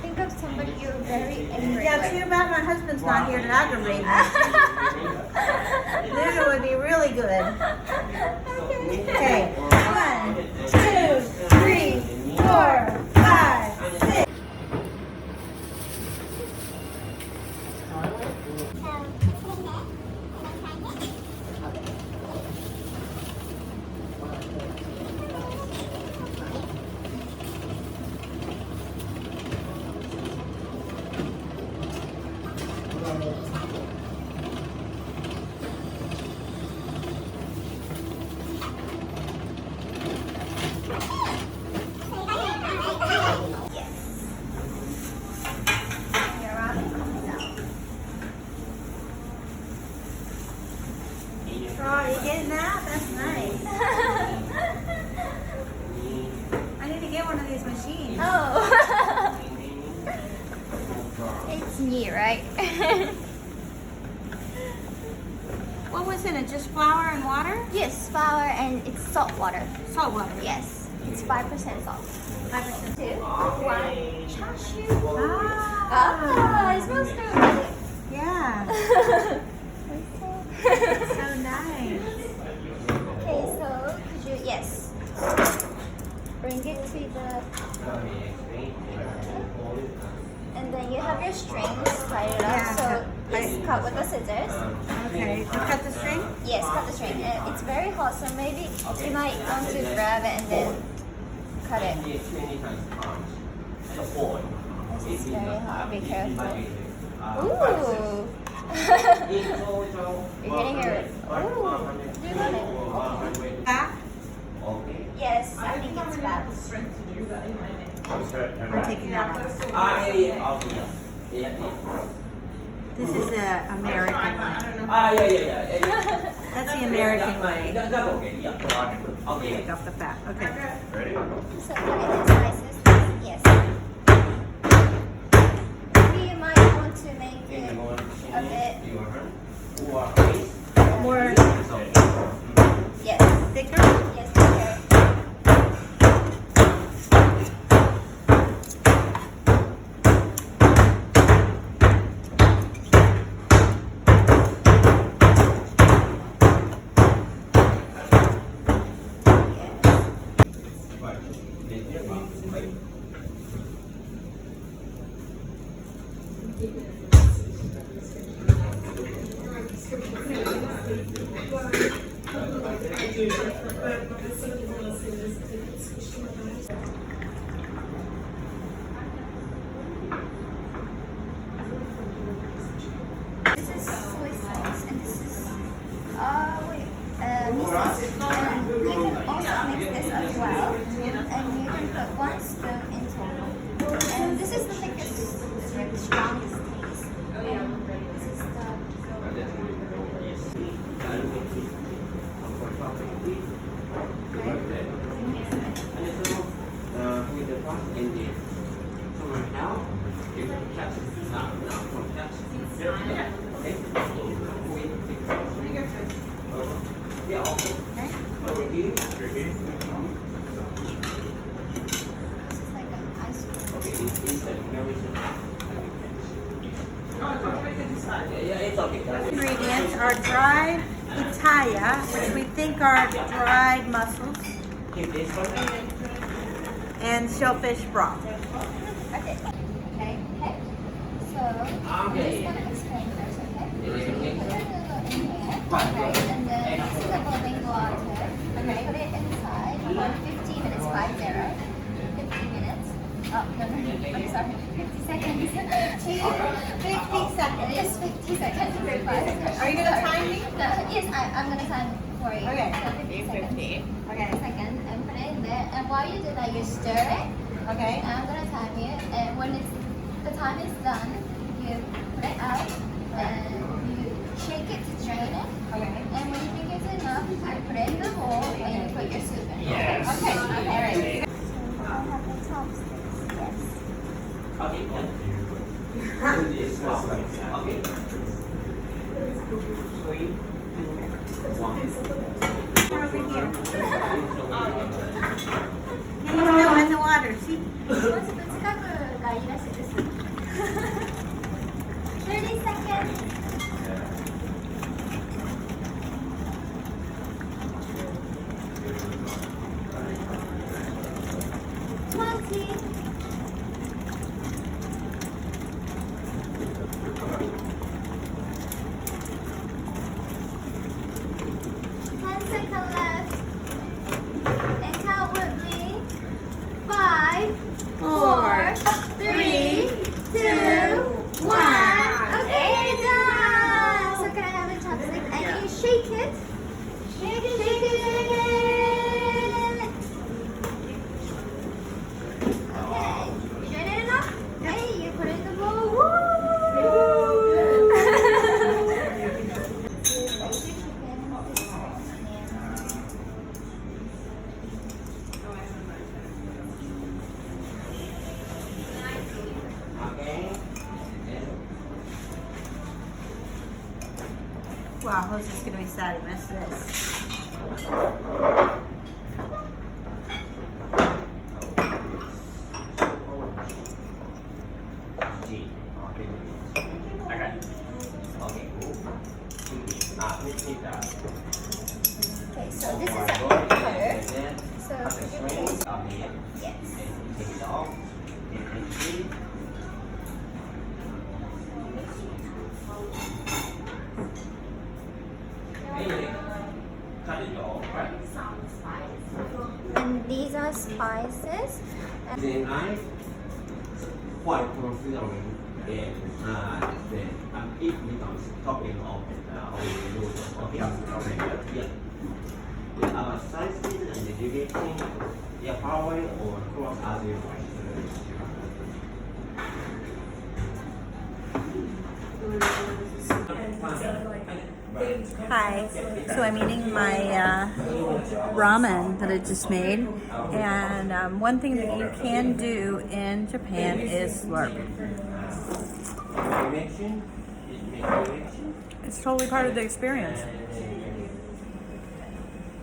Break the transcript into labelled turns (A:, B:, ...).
A: Think of somebody you're very angry
B: Yeah,
A: with.
B: too bad my husband's not here to aggravate me. This would be really good. Okay. 1, 2, 3, 4, 5, 6. Oh, you getting that? That's nice. I need to get one of these machines.
A: Oh. It's neat, right?
B: What was in it? Just flour and water?
A: Yes, flour and it's salt water.
B: Salt water.
A: Yes, it's 5% salt.
B: 5%.
A: 2, 1, chashu.
B: Ah,
A: it smells good.
B: yeah. So nice.
A: Okay, so could you, yes, bring it to the, and then you have your strings, slide it up,
B: Yeah.
A: so just cut with the scissors.
B: Okay, so cut the string?
A: Yes, cut the string. It's very hot, so maybe you might want to grab it and then cut it. This is very hot, be careful. Ooh! You're getting your, ooh, you got it.
B: Back?
A: Yes, I think it's back.
B: I'm taking that one. This is the American way. That's the American way. Take off the fat. Okay.
A: So cut it in slices. Yes. Maybe you might want to make it a bit
B: More
A: yes.
B: thicker?
A: Yes, thicker. This is soy sauce and this is miso. And you can also mix this as well. And you can put 1 spoon in total. And this is the thickest, the strongest taste. And this is the
B: Ingredients are dried pitaya, which we think are dried mussels, and shellfish broth.
A: okay. Okay. So I'm just gonna explain first, okay? You put your noodle in here, okay? And then this is a boiling water. Okay, put it inside for 15 minutes, 50 minutes. Oh, no, I'm sorry, 50 seconds. 50 seconds. Just 50 seconds. Yes, I'm gonna time for you.
B: Okay.
A: So 50 seconds.
B: 50. Okay.
A: Second, and put it in there. And while you do that, you stir it.
B: Okay.
A: And I'm gonna time you. And when the time is done, you put it out and you shake it to drain it.
B: Okay.
A: And when you think it's enough, you put it in the bowl and you put your soup in.
B: Okay. Okay. All right.
A: So I have the chopsticks. Yes.
C: Okay. Okay. 3, 2, 1.
B: Over here. Can you go in the water? See?
A: もうちょっと近くがいいらしいです。30 seconds.
B: Wow, Jose's going to be sad he missed this.
A: Okay, so this is a cutter. So put your face. Yes.
C: Take it off. Cut it off, right?
A: And these are spices.
C: Then I quite considering then if we don't topping of the noodles or with our sizes and the duration, yeah, power or cross as you
B: Hi, so I'm eating my ramen that I just made, and one thing that you can do in Japan is slurp.
C: direction,
B: It's totally part of the experience.